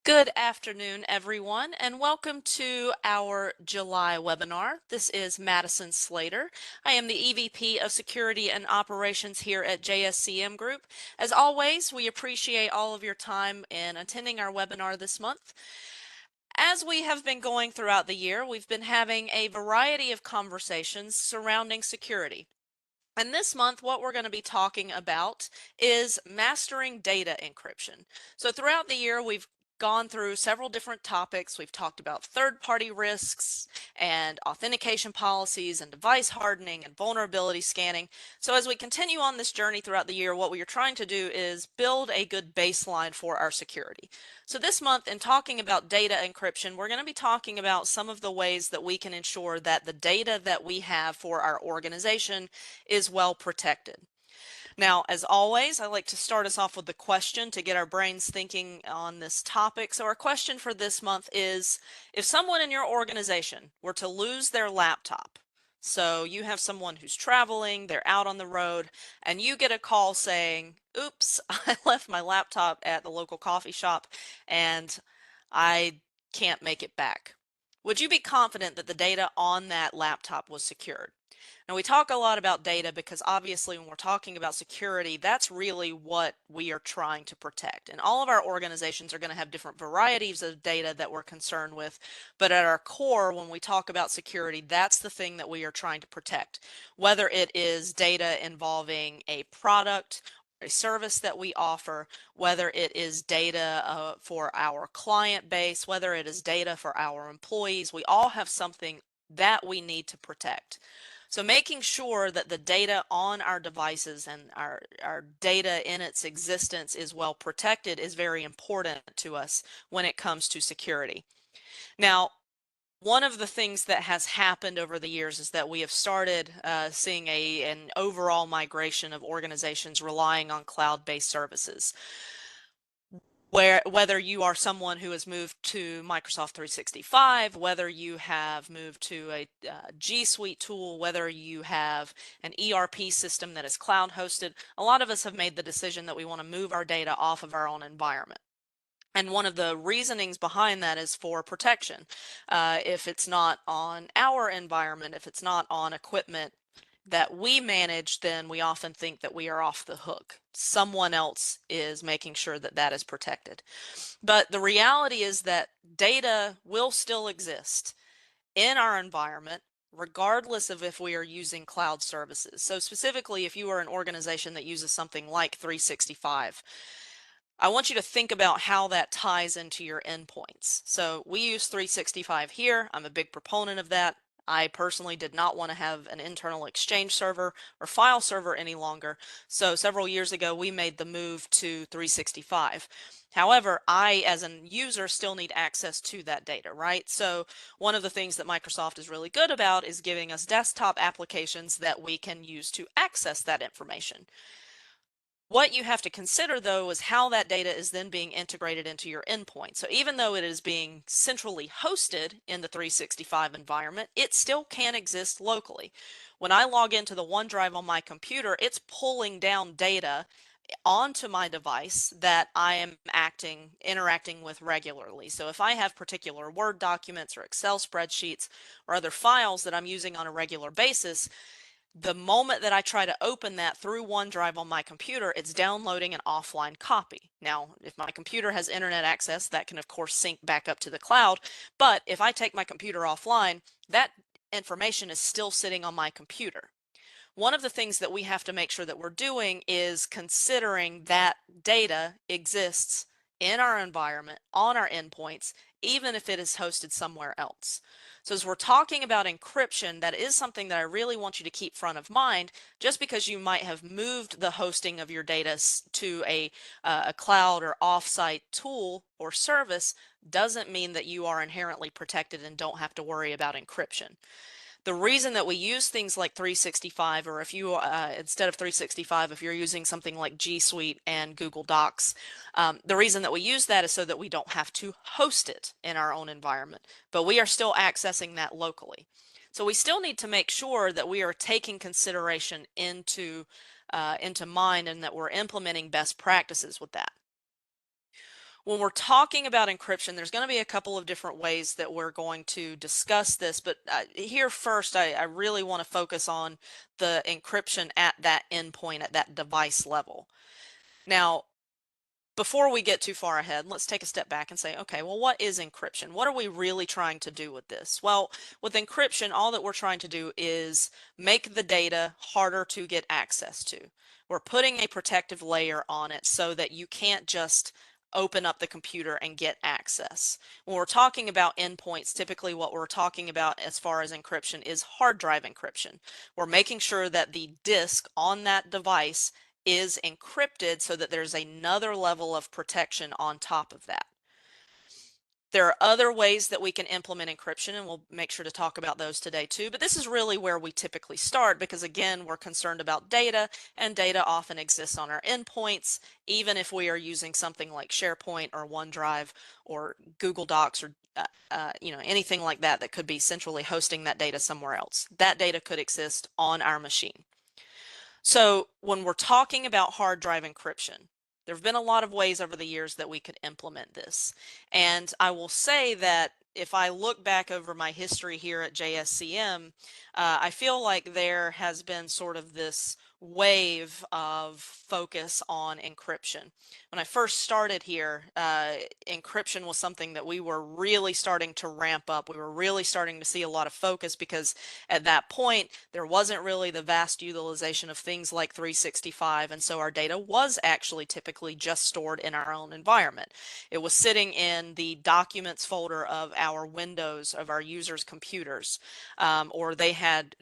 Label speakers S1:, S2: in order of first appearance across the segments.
S1: Good afternoon, everyone, and welcome to our July webinar. This is Madison Slater. I am the EVP of Security and Operations here at JSCM Group. As always, we appreciate all of your time in attending our webinar this month. As we have been going throughout the year, we've been having a variety of conversations surrounding security. And this month, what we're going to be talking about is mastering data encryption. So throughout the year, we've gone through several different topics. We've talked about third-party risks and authentication policies and device hardening and vulnerability scanning. So as we continue on this journey throughout the year, what we are trying to do is build a good baseline for our security. So this month, in talking about data encryption, we're going to be talking about some of the ways that we can ensure that the data that we have for our organization is well protected. Now, as always, I like to start us off with the question to get our brains thinking on this topic. So our question for this month is, if someone in your organization were to lose their laptop, so you have someone who's traveling, they're out on the road, and you get a call saying, oops, I left my laptop at the local coffee shop and I can't make it back. Would you be confident that the data on that laptop was secured? Now, we talk a lot about data because obviously when we're talking about security, that's really what we are trying to protect. And all of our organizations are going to have different varieties of data that we're concerned with. But at our core, when we talk about security, that's the thing that we are trying to protect. Whether it is data involving a product, a service that we offer, whether it is data for our client base, whether it is data for our employees, we all have something that we need to protect. So making sure that the data on our devices and our data in its existence is well protected is very important to us when it comes to security. Now, one of the things that has happened over the years is that we have started seeing an overall migration of organizations relying on cloud-based services. Whether you are someone who has moved to Microsoft 365, whether you have moved to a G Suite tool, whether you have an ERP system that is cloud hosted, a lot of us have made the decision that we want to move our data off of our own environment. And one of the reasonings behind that is for protection. If it's not on our environment, if it's not on equipment that we manage, then we often think that we are off the hook. Someone else is making sure that that is protected. But the reality is that data will still exist in our environment, regardless of if we are using cloud services. So specifically, if you are an organization that uses something like 365, I want you to think about how that ties into your endpoints. So we use 365 here. I'm a big proponent of that. I personally did not want to have an internal Exchange server or file server any longer. So several years ago, we made the move to 365. However, I, as a user, still need access to that data, right? So one of the things that Microsoft is really good about is giving us desktop applications that we can use to access that information. What you have to consider, though, is how that data is then being integrated into your endpoint. So even though it is being centrally hosted in the 365 environment, it still can exist locally. When I log into the OneDrive on my computer, it's pulling down data onto my device that I am interacting with regularly. So if I have particular Word documents or Excel spreadsheets or other files that I'm using on a regular basis, the moment that I try to open that through OneDrive on my computer, it's downloading an offline copy. Now, if my computer has internet access, that can of course sync back up to the cloud. But if I take my computer offline, that information is still sitting on my computer. One of the things that we have to make sure that we're doing is considering that data exists in our environment, on our endpoints, even if it is hosted somewhere else. So as we're talking about encryption, that is something that I really want you to keep front of mind. Just because you might have moved the hosting of your data to a cloud or offsite tool or service doesn't mean that you are inherently protected and don't have to worry about encryption. The reason that we use things like 365, or if you, instead of 365, if you're using something like G Suite and Google Docs, the reason that we use that is so that we don't have to host it in our own environment, but we are still accessing that locally. So we still need to make sure that we are taking consideration into mind and that we're implementing best practices with that. When we're talking about encryption, there's going to be a couple of different ways that we're going to discuss this, but here first, I really want to focus on the encryption at that endpoint, at that device level. Now, before we get too far ahead, let's take a step back and say, okay, well, what is encryption? What are we really trying to do with this? Well, with encryption, all that we're trying to do is make the data harder to get access to. We're putting a protective layer on it so that you can't just open up the computer and get access. When we're talking about endpoints, typically what we're talking about as far as encryption is hard drive encryption. We're making sure that the disk on that device is encrypted so that there's another level of protection on top of that. There are other ways that we can implement encryption, and we'll make sure to talk about those today too, but this is really where we typically start because, again, we're concerned about data, and data often exists on our endpoints, even if we are using something like SharePoint or OneDrive or Google Docs or anything like that that could be centrally hosting that data somewhere else. That data could exist on our machine. So when we're talking about hard drive encryption, there have been a lot of ways over the years that we could implement this. And I will say that if I look back over my history here at JSCM, I feel like there has been sort of this wave of focus on encryption. When I first started here, encryption was something that we were really starting to ramp up. We were really starting to see a lot of focus because at that point, there wasn't really the vast utilization of things like 365, and so our data was actually typically just stored in our own environment. It was sitting in the documents folder of our Windows, of our users' computers, or they had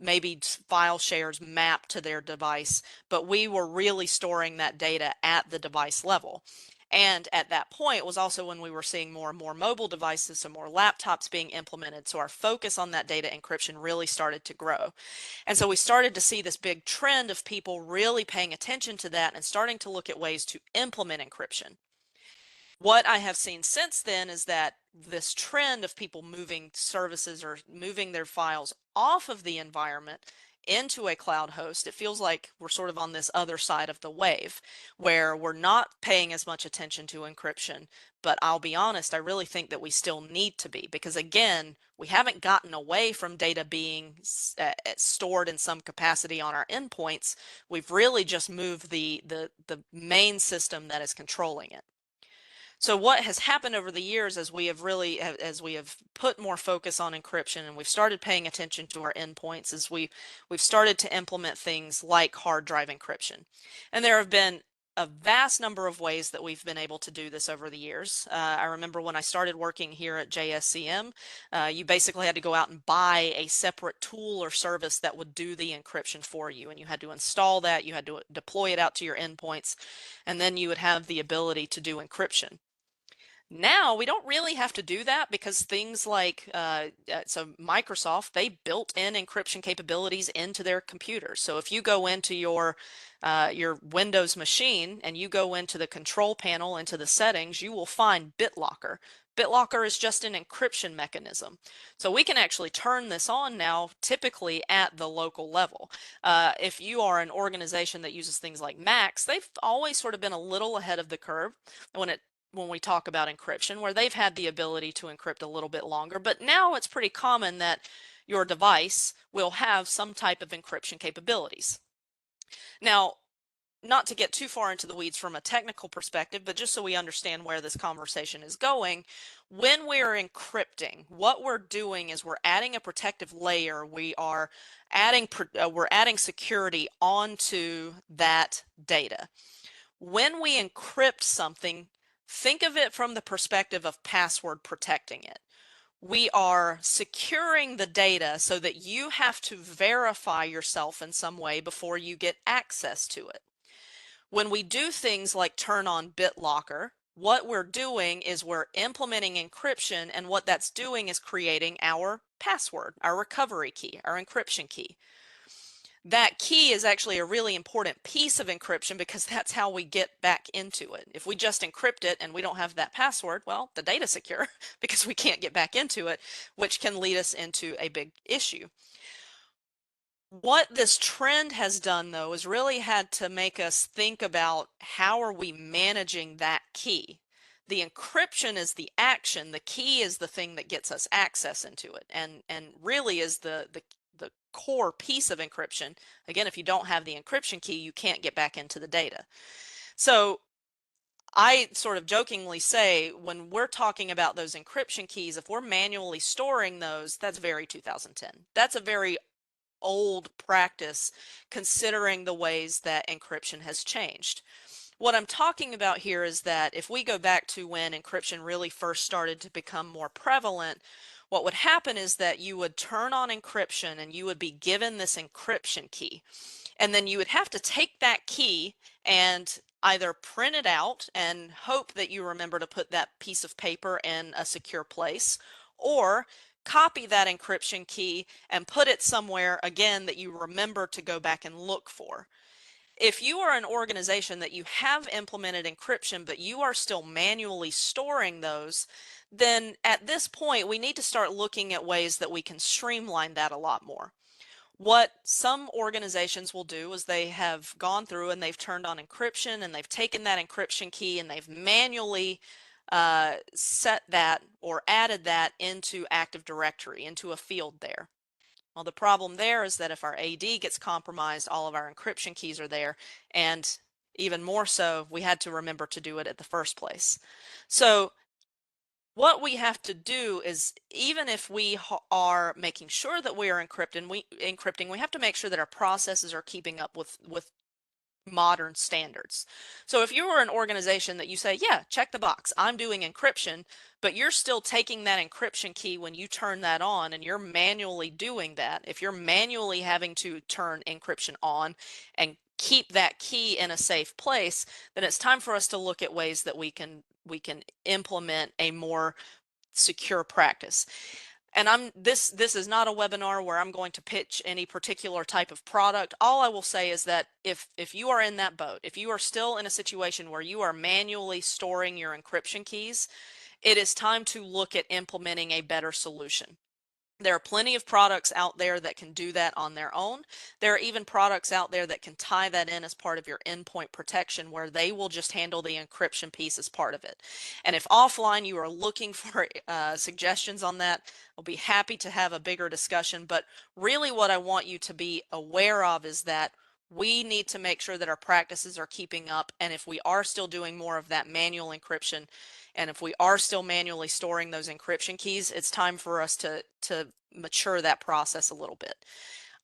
S1: maybe file shares mapped to their device, but we were really storing that data at the device level. And at that point was also when we were seeing more and more mobile devices, so more laptops being implemented. So our focus on that data encryption really started to grow. And so we started to see this big trend of people really paying attention to that and starting to look at ways to implement encryption. What I have seen since then is that this trend of people moving services or moving their files off of the environment into a cloud host, it feels like we're sort of on this other side of the wave where we're not paying as much attention to encryption. But I'll be honest, I really think that we still need to be because, again, we haven't gotten away from data being stored in some capacity on our endpoints. We've really just moved the main system that is controlling it. So what has happened over the years as we have put more focus on encryption and we've started paying attention to our endpoints is we've started to implement things like hard drive encryption. And there have been a vast number of ways that we've been able to do this over the years. I remember when I started working here at JSCM, you basically had to go out and buy a separate tool or service that would do the encryption for you. And you had to install that, you had to deploy it out to your endpoints, and then you would have the ability to do encryption. Now we don't really have to do that because things like so Microsoft, they built in encryption capabilities into their computers. So if you go into your Windows machine and you go into the control panel into the settings, you will find BitLocker. BitLocker is just an encryption mechanism. So we can actually turn this on now typically at the local level. If you are an organization that uses things like Macs, they've always sort of been a little ahead of the curve when we talk about encryption, where they've had the ability to encrypt a little bit longer. But now it's pretty common that your device will have some type of encryption capabilities. Now, not to get too far into the weeds from a technical perspective, but just so we understand where this conversation is going, when we're encrypting, what we're doing is we're adding a protective layer. We're adding security onto that data. When we encrypt something, think of it from the perspective of password protecting it. We are securing the data so that you have to verify yourself in some way before you get access to it. When we do things like turn on BitLocker, what we're doing is we're implementing encryption, and what that's doing is creating our password, our recovery key, our encryption key. That key is actually a really important piece of encryption because that's how we get back into it. If we just encrypt it and we don't have that password, well, the data's secure because we can't get back into it, which can lead us into a big issue. What this trend has done, though, is really had to make us think about how are we managing that key. The encryption is the action. The key is the thing that gets us access into it, and really is the core piece of encryption. Again, if you don't have the encryption key, you can't get back into the data. So I sort of jokingly say, when we're talking about those encryption keys, if we're manually storing those, that's very 2010. That's a very old practice considering the ways that encryption has changed. What I'm talking about here is that if we go back to when encryption really first started to become more prevalent, what would happen is that you would turn on encryption and you would be given this encryption key. And then you would have to take that key and either print it out and hope that you remember to put that piece of paper in a secure place, or copy that encryption key and put it somewhere again that you remember to go back and look for. If you are an organization that you have implemented encryption, but you are still manually storing those, then at this point, we need to start looking at ways that we can streamline that a lot more. What some organizations will do is they have gone through and they've turned on encryption, and they've taken that encryption key and they've manually set that or added that into Active Directory, into a field there. Well, the problem there is that if our AD gets compromised, all of our encryption keys are there, and even more so, we had to remember to do it at the first place. So what we have to do is, even if we are making sure that we are encrypting, we have to make sure that our processes are keeping up with modern standards. So if you were an organization that you say, yeah, check the box, I'm doing encryption, but you're still taking that encryption key when you turn that on and you're manually doing that, if you're manually having to turn encryption on and keep that key in a safe place, then it's time for us to look at ways that we can implement a more secure practice. And this is not a webinar where I'm going to pitch any particular type of product. All I will say is that if you are in that boat, if you are still in a situation where you are manually storing your encryption keys, it is time to look at implementing a better solution. There are plenty of products out there that can do that on their own. There are even products out there that can tie that in as part of your endpoint protection, where they will just handle the encryption piece as part of it. And if offline you are looking for suggestions on that, I'll be happy to have a bigger discussion. But really what I want you to be aware of is that we need to make sure that our practices are keeping up. And if we are still doing more of that manual encryption, and if we are still manually storing those encryption keys, it's time for us to mature that process a little bit.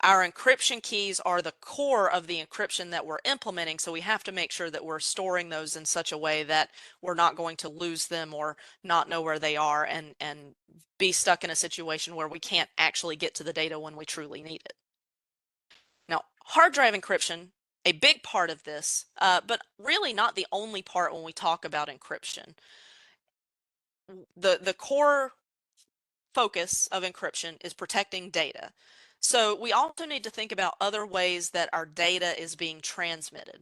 S1: Our encryption keys are the core of the encryption that we're implementing, so we have to make sure that we're storing those in such a way that we're not going to lose them or not know where they are, and be stuck in a situation where we can't actually get to the data when we truly need it. Now, hard drive encryption, a big part of this, but really not the only part when we talk about encryption. The core focus of encryption is protecting data. So we also need to think about other ways that our data is being transmitted.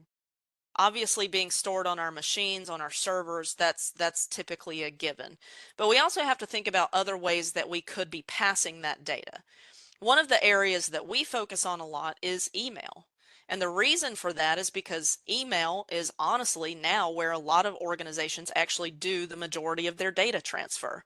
S1: Obviously, being stored on our machines, on our servers, that's typically a given. But we also have to think about other ways that we could be passing that data. One of the areas that we focus on a lot is email. And the reason for that is because email is honestly now where a lot of organizations actually do the majority of their data transfer.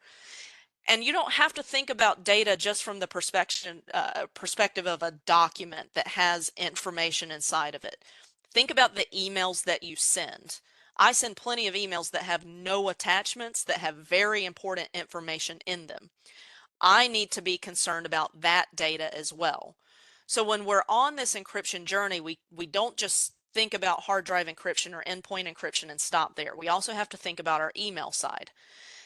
S1: And you don't have to think about data just from the perspective of a document that has information inside of it. Think about the emails that you send. I send plenty of emails that have no attachments, that have very important information in them. I need to be concerned about that data as well. So when we're on this encryption journey, we don't just think about hard drive encryption or endpoint encryption and stop there. We also have to think about our email side.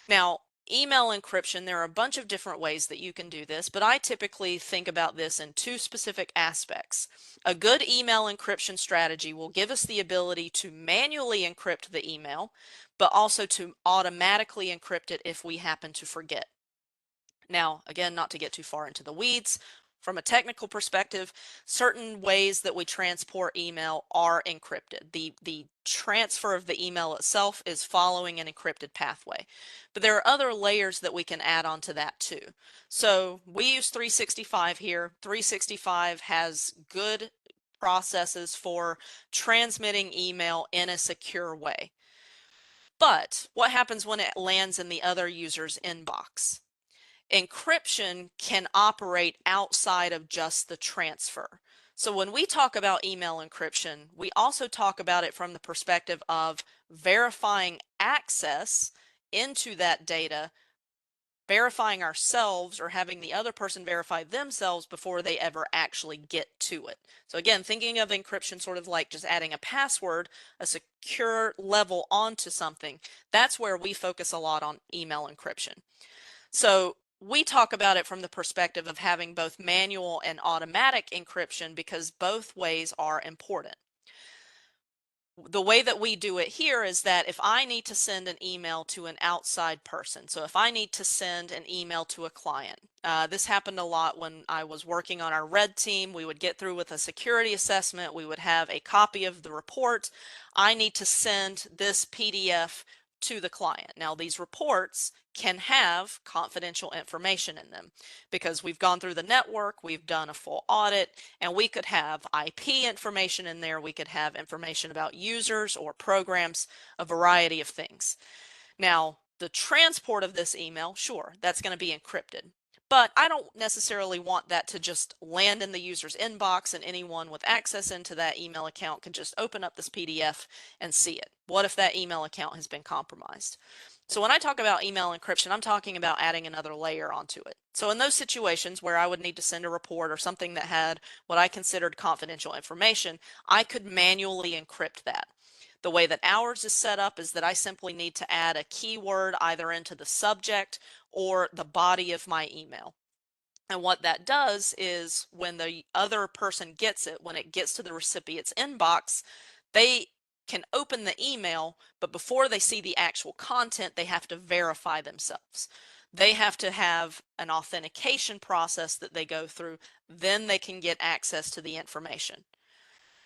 S1: Now, email encryption, there are a bunch of different ways that you can do this, but I typically think about this in two specific aspects. A good email encryption strategy will give us the ability to manually encrypt the email, but also to automatically encrypt it if we happen to forget. Now, again, not to get too far into the weeds, from a technical perspective, certain ways that we transport email are encrypted. The transfer of the email itself is following an encrypted pathway. But there are other layers that we can add on to that too. So we use 365 here. 365 has good processes for transmitting email in a secure way. But what happens when it lands in the other user's inbox? Encryption can operate outside of just the transfer. So when we talk about email encryption, we also talk about it from the perspective of verifying access into that data, verifying ourselves or having the other person verify themselves before they ever actually get to it. So again, thinking of encryption sort of like just adding a password, a secure level onto something, that's where we focus a lot on email encryption. So we talk about it from the perspective of having both manual and automatic encryption because both ways are important. The way that we do it here is that if I need to send an email to an outside person, so if I need to send an email to a client, this happened a lot when I was working on our red team. We would get through with a security assessment. We would have a copy of the report. I need to send this PDF to the client. Now, these reports can have confidential information in them because we've gone through the network, we've done a full audit, and we could have IP information in there. We could have information about users or programs, a variety of things. Now, the transport of this email, sure, that's going to be encrypted. But I don't necessarily want that to just land in the user's inbox and anyone with access into that email account can just open up this PDF and see it. What if that email account has been compromised? So when I talk about email encryption, I'm talking about adding another layer onto it. So in those situations where I would need to send a report or something that had what I considered confidential information, I could manually encrypt that. The way that ours is set up is that I simply need to add a keyword either into the subject or the body of my email. And what that does is when the other person gets it, when it gets to the recipient's inbox, they can open the email, but before they see the actual content, they have to verify themselves. They have to have an authentication process that they go through, then they can get access to the information.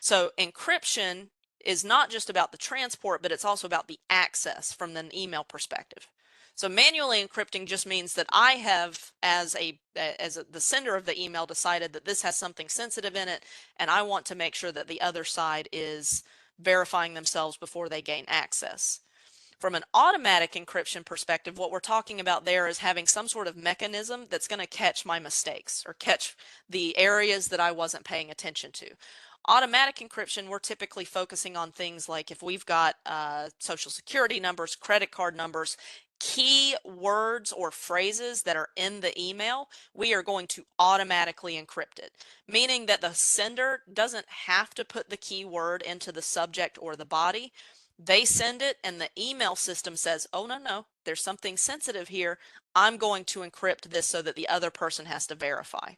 S1: So encryption is not just about the transport, but it's also about the access from an email perspective. So manually encrypting just means that I have, the sender of the email, decided that this has something sensitive in it, and I want to make sure that the other side is verifying themselves before they gain access. From an automatic encryption perspective, what we're talking about there is having some sort of mechanism that's going to catch my mistakes or catch the areas that I wasn't paying attention to. Automatic encryption, we're typically focusing on things like if we've got social security numbers, credit card numbers, key words or phrases that are in the email, we are going to automatically encrypt it, meaning that the sender doesn't have to put the keyword into the subject or the body. They send it and the email system says, oh, no, there's something sensitive here. I'm going to encrypt this so that the other person has to verify.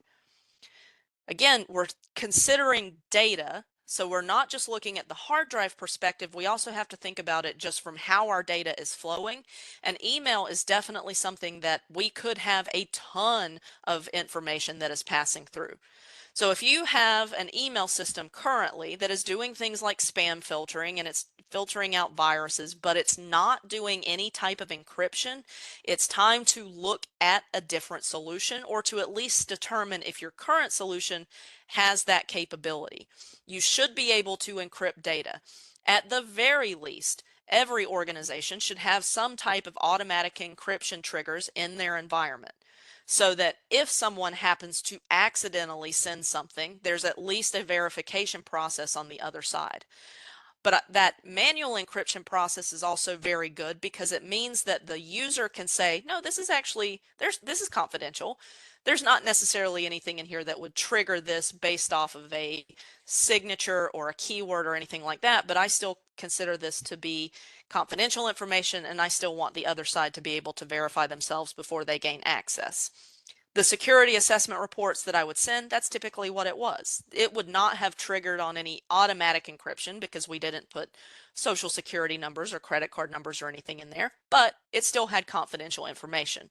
S1: Again, we're considering data, so we're not just looking at the hard drive perspective, we also have to think about it just from how our data is flowing. And email is definitely something that we could have a ton of information that is passing through. So if you have an email system currently that is doing things like spam filtering and it's filtering out viruses, but it's not doing any type of encryption, it's time to look at a different solution or to at least determine if your current solution has that capability. You should be able to encrypt data. At the very least, every organization should have some type of automatic encryption triggers in their environment, so that if someone happens to accidentally send something, there's at least a verification process on the other side. But that manual encryption process is also very good because it means that the user can say, no, this is actually, this is confidential. There's not necessarily anything in here that would trigger this based off of a signature or a keyword or anything like that, but I still consider this to be confidential information and I still want the other side to be able to verify themselves before they gain access. The security assessment reports that I would send, that's typically what it was. It would not have triggered on any automatic encryption because we didn't put social security numbers or credit card numbers or anything in there, but it still had confidential information.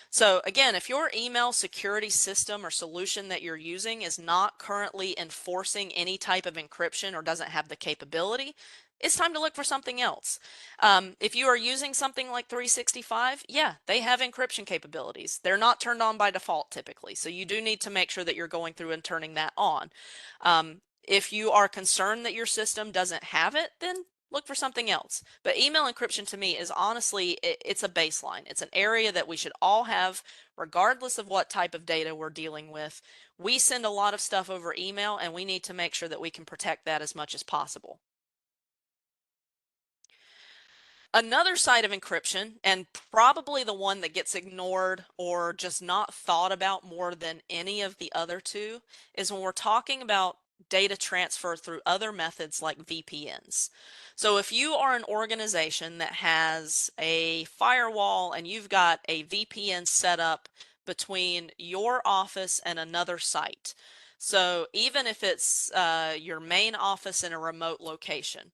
S1: So again, if your email security system or solution that you're using is not currently enforcing any type of encryption or doesn't have the capability, it's time to look for something else. If you are using something like 365, yeah, they have encryption capabilities. They're not turned on by default typically, so you do need to make sure that you're going through and turning that on. If you are concerned that your system doesn't have it, then look for something else. But email encryption to me is honestly, it's a baseline. It's an area that we should all have, regardless of what type of data we're dealing with. We send a lot of stuff over email, and we need to make sure that we can protect that as much as possible. Another side of encryption, and probably the one that gets ignored or just not thought about more than any of the other two, is when we're talking about data transfer through other methods like VPNs. So if you are an organization that has a firewall and you've got a VPN set up between your office and another site, so even if it's your main office in a remote location,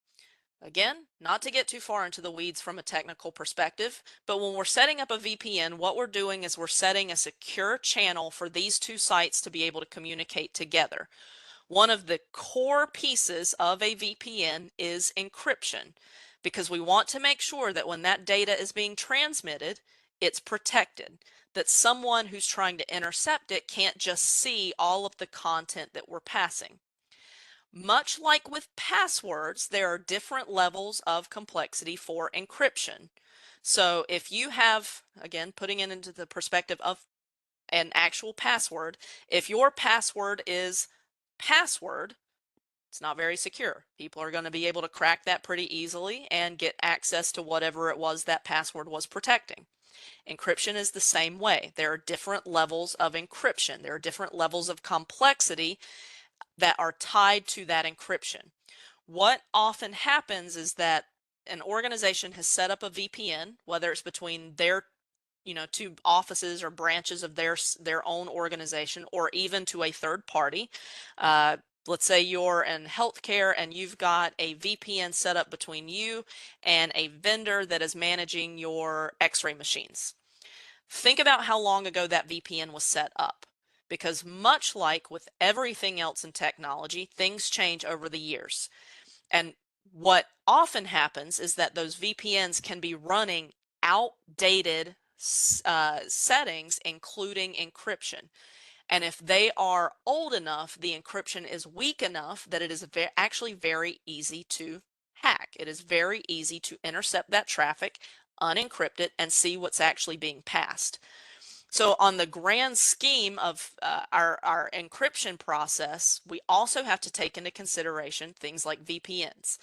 S1: again, not to get too far into the weeds from a technical perspective, but when we're setting up a VPN, what we're doing is we're setting a secure channel for these two sites to be able to communicate together. One of the core pieces of a VPN is encryption, because we want to make sure that when that data is being transmitted, it's protected, that someone who's trying to intercept it can't just see all of the content that we're passing. Much like with passwords, there are different levels of complexity for encryption. So if you have, again, putting it into the perspective of an actual password, if your password is password, it's not very secure. People are going to be able to crack that pretty easily and get access to whatever it was that password was protecting. Encryption is the same way. There are different levels of encryption. There are different levels of complexity that are tied to that encryption. What often happens is that an organization has set up a VPN, whether it's between their two offices or branches of their own organization, or even to a third party. Let's say you're in healthcare and you've got a VPN set up between you and a vendor that is managing your x-ray machines. Think about how long ago that VPN was set up, because much like with everything else in technology, things change over the years. And what often happens is that those VPNs can be running outdated settings, including encryption. And if they are old enough, the encryption is weak enough that it is actually very easy to hack. It is very easy to intercept that traffic, unencrypt it, and see what's actually being passed. So on the grand scheme of our encryption process, we also have to take into consideration things like VPNs.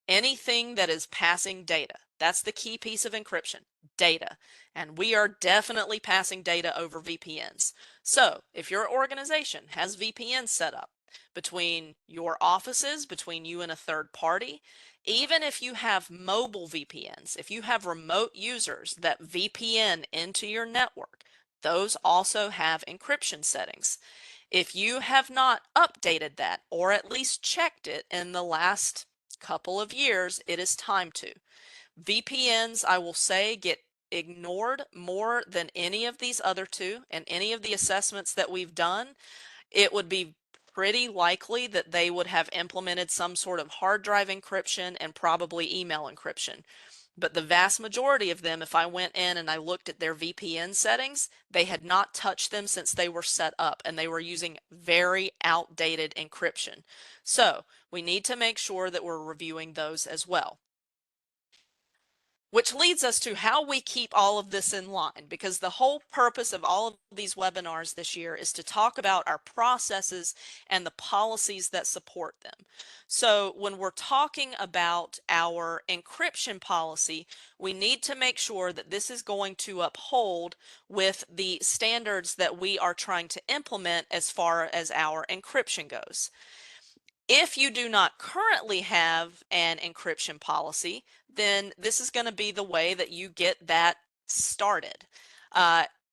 S1: Anything that is passing data, that's the key piece of encryption, data. And we are definitely passing data over VPNs. So if your organization has VPNs set up between your offices, between you and a third party, even if you have mobile VPNs, if you have remote users that VPN into your network, those also have encryption settings. If you have not updated that, or at least checked it in the last couple of years, it is time to. VPNs, I will say, get ignored more than any of these other two, and any of the assessments that we've done, it would be pretty likely that they would have implemented some sort of hard drive encryption and probably email encryption. But the vast majority of them, if I went in and I looked at their VPN settings, they had not touched them since they were set up, and they were using very outdated encryption. So we need to make sure that we're reviewing those as well. Which leads us to how we keep all of this in line, because the whole purpose of all of these webinars this year is to talk about our processes and the policies that support them. So when we're talking about our encryption policy, we need to make sure that this is going to uphold with the standards that we are trying to implement as far as our encryption goes. If you do not currently have an encryption policy, then this is going to be the way that you get that started.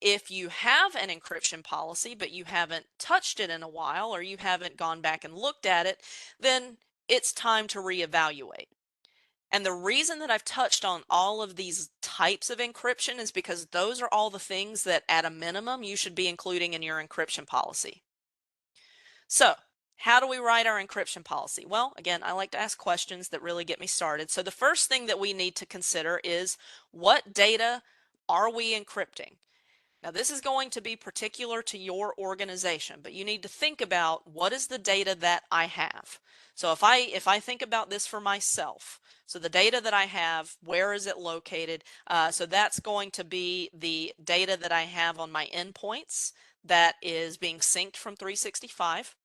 S1: If you have an encryption policy, but you haven't touched it in a while, or you haven't gone back and looked at it, then it's time to reevaluate. And the reason that I've touched on all of these types of encryption is because those are all the things that, at a minimum, you should be including in your encryption policy. So, how do we write our encryption policy? Well, again, I like to ask questions that really get me started. So the first thing that we need to consider is, what data are we encrypting? Now, this is going to be particular to your organization, but you need to think about what is the data that I have. So if I think about this for myself, so the data that I have, where is it located? So that's going to be the data that I have on my endpoints that is being synced from 365.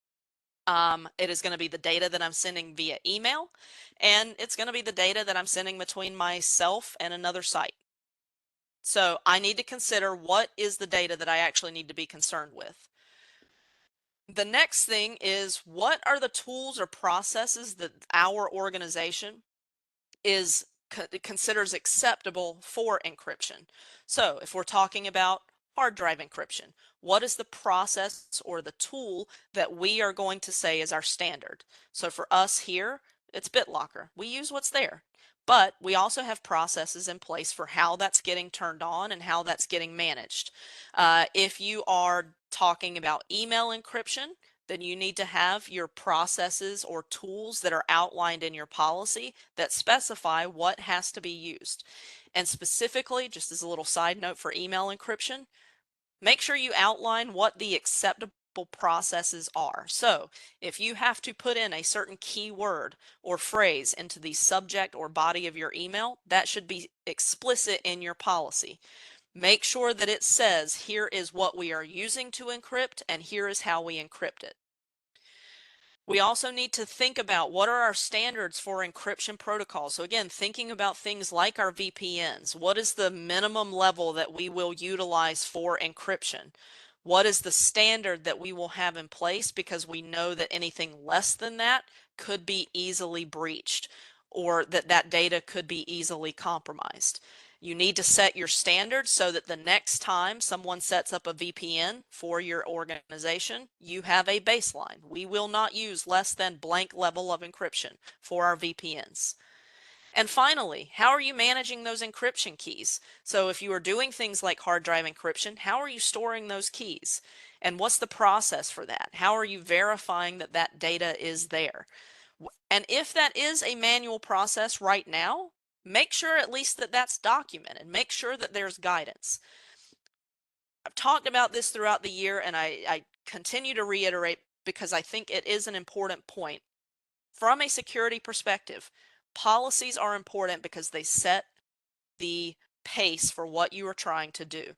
S1: It is going to be the data that I'm sending via email, and it's going to be the data that I'm sending between myself and another site. So I need to consider what is the data that I actually need to be concerned with. The next thing is, what are the tools or processes that our organization considers acceptable for encryption? So if we're talking about hard drive encryption, what is the process or the tool that we are going to say is our standard? So for us here, it's BitLocker. We use what's there. But we also have processes in place for how that's getting turned on and how that's getting managed. If you are talking about email encryption, then you need to have your processes or tools that are outlined in your policy that specify what has to be used. And specifically, just as a little side note for email encryption, make sure you outline what the acceptable processes are. So if you have to put in a certain keyword or phrase into the subject or body of your email, that should be explicit in your policy. Make sure that it says, here is what we are using to encrypt, and here is how we encrypt it. We also need to think about what are our standards for encryption protocols. So again, thinking about things like our VPNs. What is the minimum level that we will utilize for encryption? What is the standard that we will have in place, because we know that anything less than that could be easily breached, or that data could be easily compromised. You need to set your standards so that the next time someone sets up a VPN for your organization, you have a baseline. We will not use less than blank level of encryption for our VPNs. And finally, how are you managing those encryption keys? So if you are doing things like hard drive encryption, how are you storing those keys? And what's the process for that? How are you verifying that that data is there? And if that is a manual process right now, make sure at least that that's documented. Make sure that there's guidance. I've talked about this throughout the year, and I continue to reiterate because I think it is an important point. From a security perspective, policies are important because they set the pace for what you are trying to do.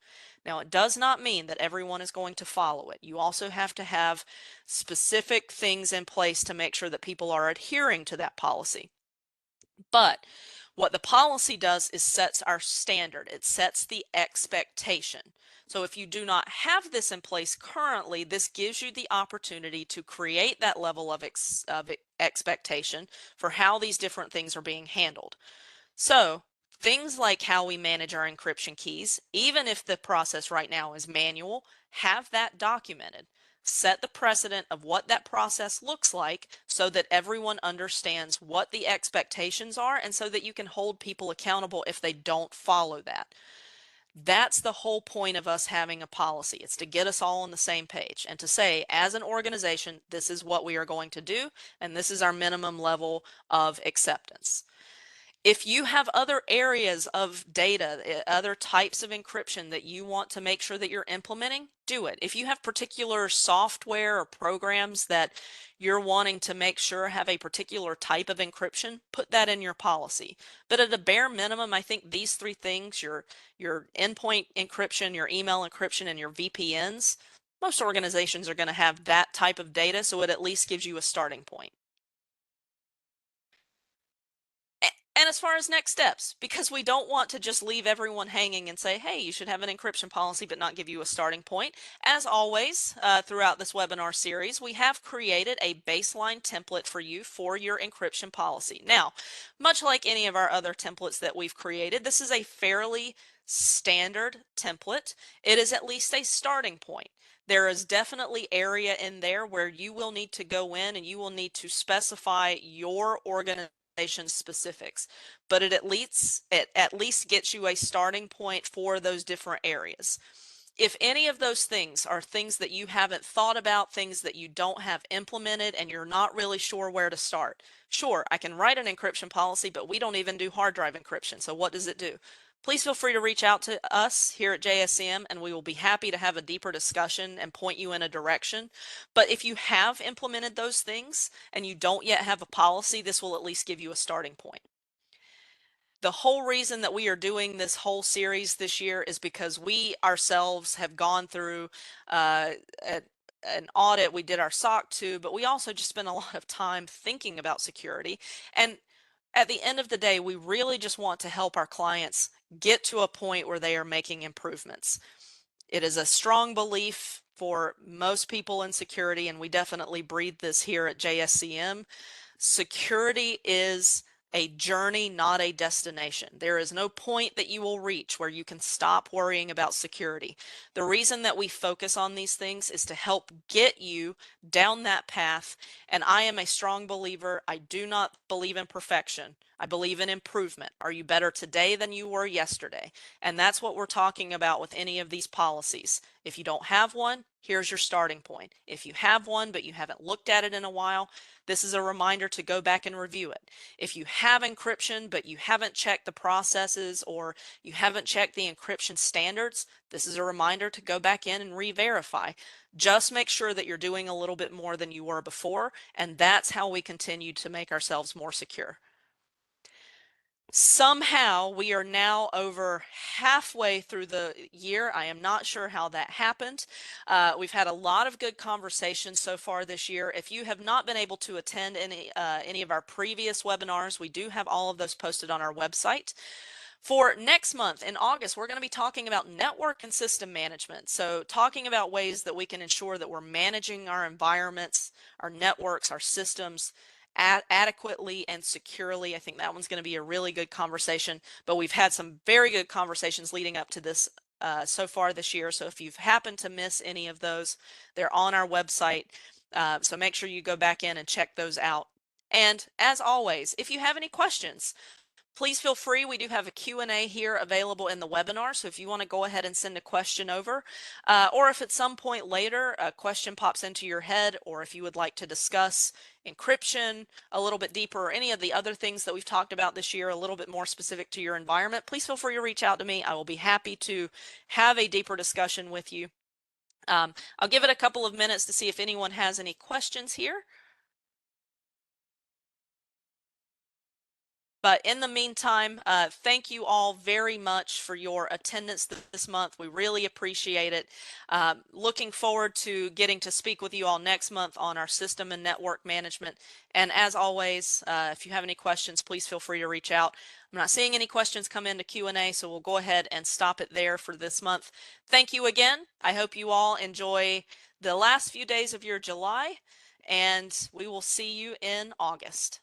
S1: Now, it does not mean that everyone is going to follow it. You also have to have specific things in place to make sure that people are adhering to that policy. But what the policy does is sets our standard. It sets the expectation. So if you do not have this in place currently, this gives you the opportunity to create that level of expectation for how these different things are being handled. So things like how we manage our encryption keys, even if the process right now is manual, have that documented. Set the precedent of what that process looks like so that everyone understands what the expectations are, and so that you can hold people accountable if they don't follow that. That's the whole point of us having a policy. It's to get us all on the same page and to say, as an organization, this is what we are going to do, and this is our minimum level of acceptance. If you have other areas of data, other types of encryption that you want to make sure that you're implementing, do it. If you have particular software or programs that you're wanting to make sure have a particular type of encryption, put that in your policy. But at a bare minimum, I think these three things, your endpoint encryption, your email encryption, and your VPNs, most organizations are going to have that type of data, so it at least gives you a starting point. And as far as next steps, because we don't want to just leave everyone hanging and say, hey, you should have an encryption policy, but not give you a starting point. As always, throughout this webinar series, we have created a baseline template for you for your encryption policy. Now, much like any of our other templates that we've created, this is a fairly standard template. It is at least a starting point. There is definitely area in there where you will need to go in and you will need to specify your organization specifics, but it at least gets you a starting point for those different areas. If any of those things are things that you haven't thought about, things that you don't have implemented, and you're not really sure where to start, sure, I can write an encryption policy, but we don't even do hard drive encryption. So what does it do? please feel free to reach out to us here at JSCM and we will be happy to have a deeper discussion and point you in a direction. But if you have implemented those things and you don't yet have a policy, this will at least give you a starting point. The whole reason that we are doing this whole series this year is because we ourselves have gone through uh, a, an audit. We did our SOC 2, but we also just spent a lot of time thinking about security. And at the end of the day, we really just want to help our clients get to a point where they are making improvements. It is a strong belief for most people in security, and we definitely breathe this here at JSCM. Security is a journey, not a destination. There is no point that you will reach where you can stop worrying about security. The reason that we focus on these things is to help get you down that path. And I am a strong believer. I do not believe in perfection. I believe in improvement. Are you better today than you were yesterday? And that's what we're talking about with any of these policies. If you don't have one, here's your starting point. If you have one, but you haven't looked at it in a while, this is a reminder to go back and review it. If you have encryption, but you haven't checked the processes or you haven't checked the encryption standards, this is a reminder to go back in and re-verify. Just make sure that you're doing a little bit more than you were before, and that's how we continue to make ourselves more secure. Somehow we are now over halfway through the year. I am not sure how that happened. We've had a lot of good conversations so far this year. If you have not been able to attend any of our previous webinars, we do have all of those posted on our website. For next month in August, we're going to be talking about network and system management. So talking about ways that we can ensure that we're managing our environments, our networks, our systems adequately and securely. I think that one's going to be a really good conversation, but we've had some very good conversations leading up to this so far this year. So if you've happened to miss any of those, they're on our website. So make sure you go back in and check those out. And as always, if you have any questions, please feel free. We do have a Q&A here available in the webinar. So if you want to go ahead and send a question over, or if at some point later a question pops into your head, or if you would like to discuss encryption a little bit deeper, or any of the other things that we've talked about this year, a little bit more specific to your environment, please feel free to reach out to me. I will be happy to have a deeper discussion with you. I'll give it a couple of minutes to see if anyone has any questions here. But in the meantime, thank you all very much for your attendance this month. We really appreciate it. Looking forward to getting to speak with you all next month on our system and network management. And as always, if you have any questions, please feel free to reach out. I'm not seeing any questions come into Q&A, so we'll go ahead and stop it there for this month. Thank you again. I hope you all enjoy the last few days of your July, and we will see you in August.